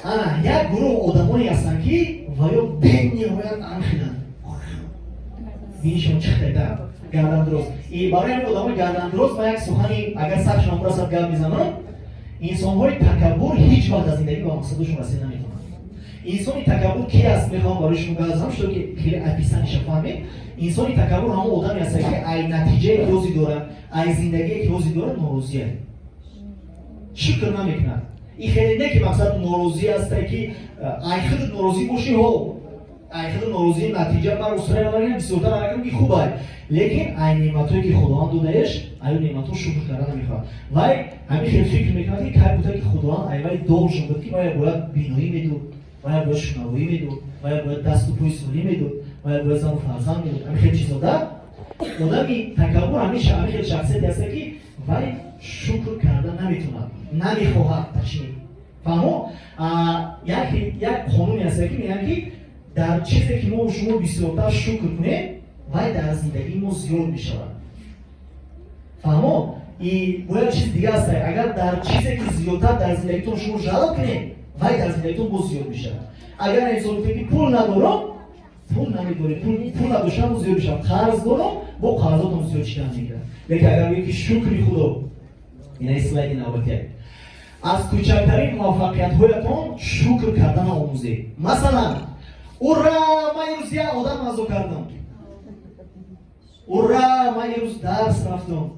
ана як гурӯҳ одамоне ҳастанд ки ваё бениҳоят анхинанд. бинишон чӣ хелда гардандароз. Барои ҳамин одамои гардандароз ман як сухани агар саршон расад гап мезанам, инсонҳои такаббур ҳеҷ вақт аз зиндагӣ ба мақсадашон расида наметавонанд. инсони такаббур ки аст мехоҳам барои шумо газам шуд ки хеле описаниша фаҳмед. инсони такаббур ҳамон одаме аст ки ай натиҷае ки ҳозир дорад, ай зиндагие ки ҳозир дорад норозия шукр намекунад. ин хеле не ки мақсад норозӣ аст ки ай худут норозӣ бошӣ ҳо ай худут норозӣ натиҷа мар усраи бисёртар ракам ки хуб ай, лекин ай неъматҳое ки худованд додаеш аю неъматҳо шукр карда намехоҳад. вай ҳамин хел фикр мекунад ки кай буда ки худованд ай вай должен буд ки вай бояд биноӣ медод, вай бояд шунавоӣ медод, вай бояд дасту пӯи солим медод, вай бояд зану фарзанд медод. ҳамин хел чизо да одами такаббур ҳамиша ҳамин хел шахсияте аст ки вай шукр карда наметавонад, намехоҳад ташмид. фаҳмо як қонуне аст ки мегӯянд ки дар чизе ки мо шумо бисёртар шукр кунем, вай дар зиндагии мо зиёд мешавад. фаҳмо бояд чиз дига аст, агар дар чизе ки зиёдтар дар зиндагитон шумо жалоб кунем, вай дар зиндагитон боз зиёд мешавад. агар инсон гуфте ки пул надорам, пул намедорем, пул надоштан боз зиёд мешавад. қарз дорам, бо қарзотон зиёд шидан мегирад. лекин агар бигӯем ки шукри худо, ина слайди навбатия, аз кӯчактарин муваффақиятҳоятон шукр кардан омӯзед. масалан, ура ман имрӯз як одам мазо кардам, ура ман имрӯз дарс рафтам.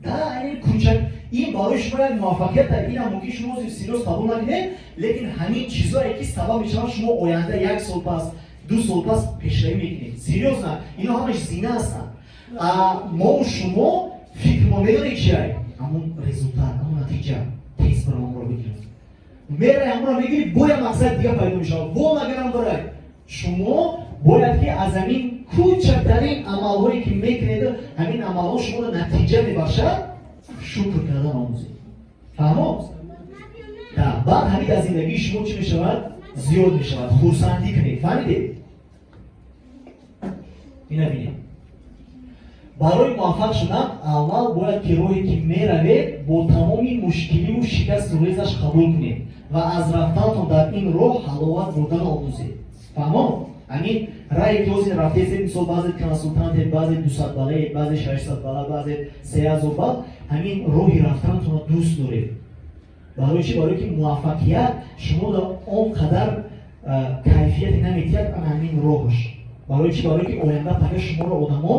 да ин кӯчак ин барои шумо як муваффақият дар ин мумкин шумо сериёз қабул накунед, лекин ҳамин чизое ки сабаб мешавад шумо оянда 1 сол пас 2 сол пас пешравӣ мекунед. сериёзна ино ҳамаш зина ҳастанд. мо шумо фикр мо медонед чиай, ҳамон результат, ҳамон натиҷа тез барои амро бигиред. мерай амро мегиред, бояд мақсад дига пайдо мешавад. во магарам барай шумо бояд ки аз ҳамин кӯчактарин амалҳое ки мекунед, ҳамин амалҳо шуморо натиҷа мебахшад, шукр кардан омӯзед. фаҳмод? баъд ҳамин дар зиндагии шумо чӣ мешавад? зиёд мешавад. хурсандӣ кунед. фаҳмидед? ина бинед. барои муваффақ шудан аввал бояд ки роҳе ки меравед бо тамоми мушкиливу шикасту резаш қабул кунед ва аз рафтанатон дар ин роҳ ҳаловат бурдан омӯзед. фаҳмод? ҳамин раҳе ки ҳозир рафтед, мисол баъзе консултантед, баъзе 200 балаед, баъзе 600 бала, баъзе 3000 бал, ҳамин роҳи рафтанатонро дӯст доред. барои чӣ? барои ки муваффақият шуморо он қадар кайфияте наметиҳад ҳамин роҳш. барои чӣ? барои ки оянда пага шуморо одамо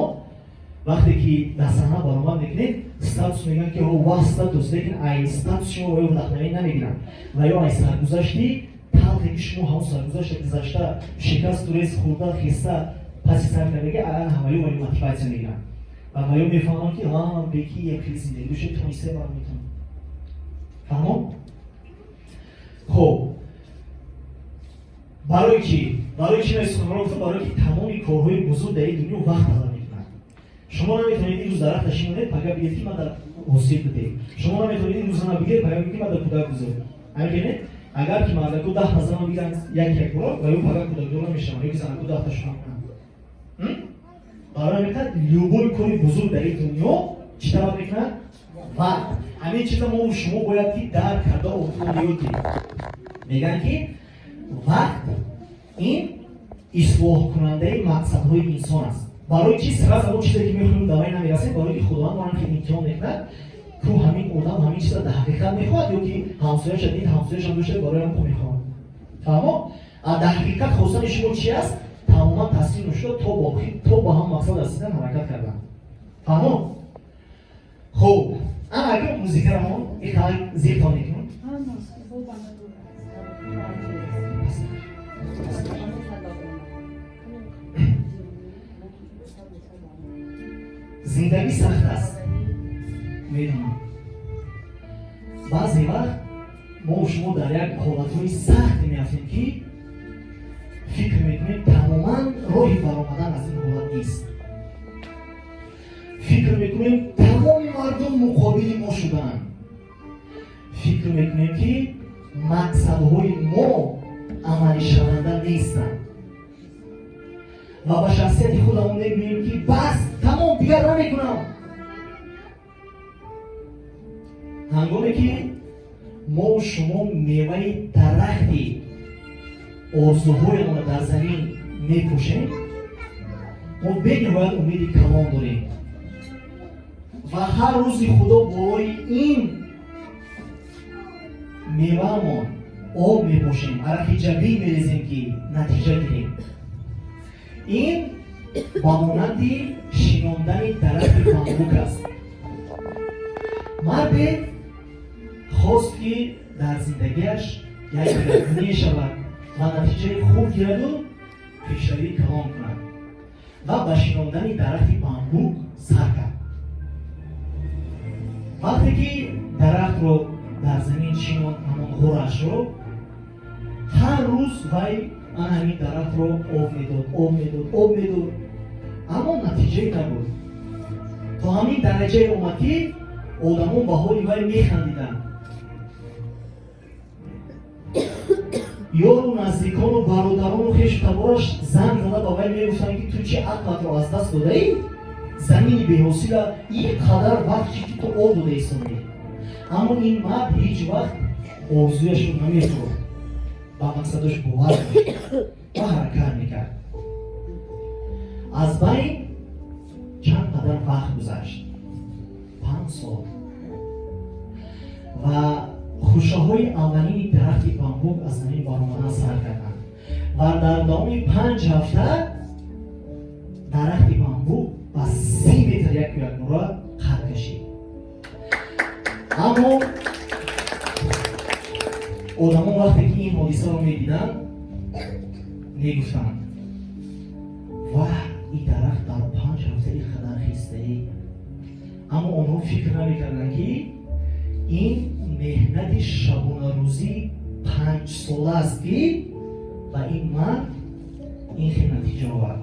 вақте ки дар саҳна баромад мекунед, статус мегӯянд ки ва статус, лекин ай статус шумо ва вдахнавӣ намегиранд ва ё ай саргузашти талхе ки шумо ҳамон саргузашта гузашта шикасту рез хӯрда хиста паси сар кардагӣ ҳамаё ва мотиватсия мегиранд ва ҳамаё мефаҳманд ки беки як хел зиндагӣ дошта тонисте бар метавонад. фаҳмон? хоб барои чӣ? барои чӣ суханро гуфтам? барои ки тамоми корҳои бузург дар ин дунё вақт талаб мекунад. шумо наметавонед имрӯз дарахт ташимонед, пага биед ки ман дар ҳосил будем. шумо наметавонед имрӯз зана бигиред, пага биед ки ман дар кӯдак гузорем. ҳамин агар ки мардаку 10 зана бигиранд як бор ва ё пага кӯдакдор намешаванд, ё ки занаку 10 шудан кунанд. барои ҳамин любой кори бузург дар ин дунё чӣ талаб мекунад? вақт. ҳамин чиза мо шумо бояд ки дарк карда ёд гиред. мегӯянд ки вақт ин ислоҳкунандаи мақсадҳои инсон аст. барои чӣ сразу ҳамон чизе ки мехоҳем давай намерасем? барои ки худованд мо ки имтиҳон мекунад ку ҳамин одам ҳамин чиза дар ҳақиқат мехоҳад ё ки ҳамсояша дид ҳамсояшам дошта барои ҳам ку мехоҳад. фаҳмо? дар ҳақиқат хостани шумо чи аст? тамоман таслим шуда то ба ҳам мақсад расидан ҳаракат кардан. фаҳмо? хуб ака музикарамон иқалай зиртон мекунам. зиндагӣ сахт аст, медонам. баъзе вақт мо шумо дар як ҳолатҳои сахте меафтем ки фикр мекунем тамоман роҳи баромадан аз ин ҳолат нест. фикр мекунем тамоми мардум муқобили мо шуданд. фикр мекунем ки мақсадҳои мо амалишаванда нестанд ва ба шахсияти худамон мегӯем ки бас тамом дигар намекунам. ҳангоме ки мо шумо меваи дарахти орзуҳоямонро дар замин мепӯшем, мо бениҳоят умеди калон дорем ва ҳар рӯзи худо борои ин меваамон об мепӯшем, араки ҷабин мерезем ки натиҷа гирем. ин ба монанди шинондани дарахти бамбук аст. марде хост ки дар зиндагиаш як дагардуние шавад ва натиҷаи хуб гираду пешравӣ калон кунад ва ба шинондани дарахти бамбук сар кард. вақте ки дарахтро дар замин шинонд ҳамон ғорашро, ҳар рӯз вай ҳамин дарахтро об медод, аммо натиҷае набуд. то ҳамин дараҷае омад ки одамон ба ҳоли вай механдиданд. ёру наздикону бародарону хешу табораш занг зада ба вай мегуфтанд ки ту чӣ ақлатро аз даст додаӣ? замини беҳосила ин қадар вақт чӣ ки ту об дода истонӣ. аммо ин мард ҳеҷ вақт орзуяшро намефурохт, ба мақсадаш бовар дошт ва ҳаракат мекард. аз байн чанд қадар вақт гузашт, 5 сол, ва хушаҳои аввалини дарахти бамбук аз замин баромадан сар карданд ва дар давоми 5 ҳафта дарахти бамбук ба 30 метр якнура қад кашид. аммо одамон вақте ки ин ҳодисаро медиданд, мегуфтанд ваҳ, ин дарахт дар 5 ҳафта ин қадар хистаӣ. аммо онҳо фикр намекарданд ки ин меҳнати шабонарӯзи 5 сола аст ки ба ин мард ин хел натиҷа овард.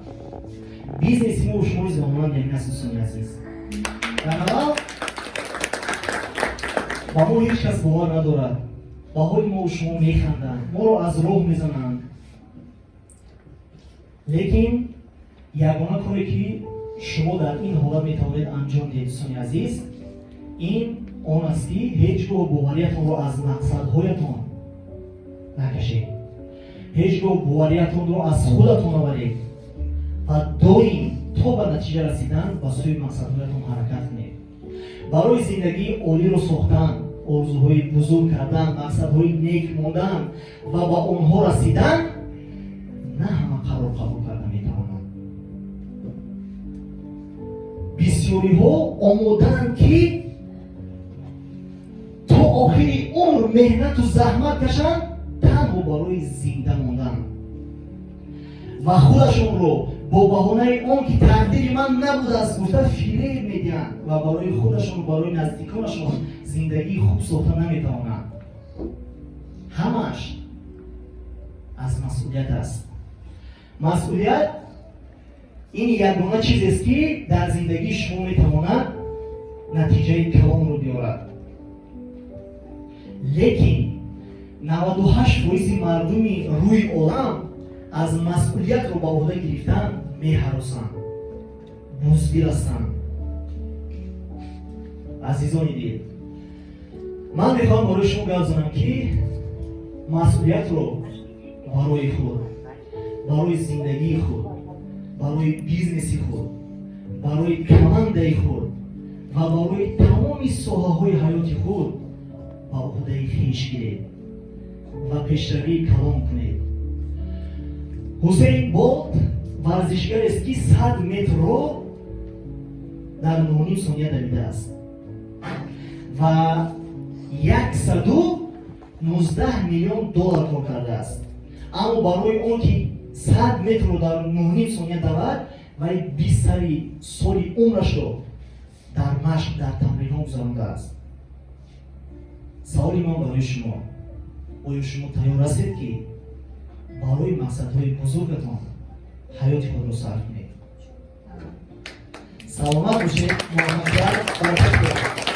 бизнеси мо шумои замонанд ҳамин аст дӯстони азиз. дар аввал ба мо ҳеҷ кас бовар надорад, ба ҳоли мо шумо механданд, моро аз роҳ мезананд. лекин ягона коре ки шумо дар ин ҳолат метавонед анҷом диҳед дӯстони азиз, ин он аст ки ҳеҷ гоҳ бовариятонро аз мақсадҳоятон накашед, ҳеҷ гоҳ бовариятонро аз худатон оваред ва доим то ба натиҷа расидан ба сӯи мақсадҳоятон ҳаракат кунед. барои зиндагии олиро сохтан, орзуҳои бузург кардан, мақсадҳои нек мондан ва ба онҳо расидан на ҳама қарор қабул карда метавонанд. бисёриҳо омодаанд ки то охири умр меҳнату заҳмат кашанд танҳо барои зинда мондан ва худашонро бо баҳонаи он ки тақдири ман набудааст гуфта фиреб медиҳанд ва барои худашон, барои наздиконашон зиндагии хуб сохта наметавонанд. ҳамаш аз масъулият аст. масъулият ин ягона чизест ки дар зиндагии шумо метавонад натиҷаи калонро биёрад. лекин 98% мардуми рӯи олам аз масъулиятро ба ӯҳда гирифтан меҳаросанд, буздил ҳастанд. азизони дил, ман мехоҳам барои шумо гап занам ки масъулиятро барои худ, барои зиндагии худ, барои бизнеси худ, барои командаи худ ва барои тамоми соҳаҳои ҳаёти худ ба ӯҳдаи хиш гиред ва пешравии калон кунед. ҳусейн болт варзишгарест ки 100 метрро дар 9 сония давидааст ва $119 миллион кор кардааст. аммо барои он ки 100 метрро дар 9 сония давад, вай бистари соли умрашро дар машқ, дар тамринҳо гузарондааст. саволи ман барои шумо: оё шумо тайёр ҳастед ки барои мақсадҳои бузургатон ҳаёти худро сарф кунед? саломат бошед. муҳаммад баракат.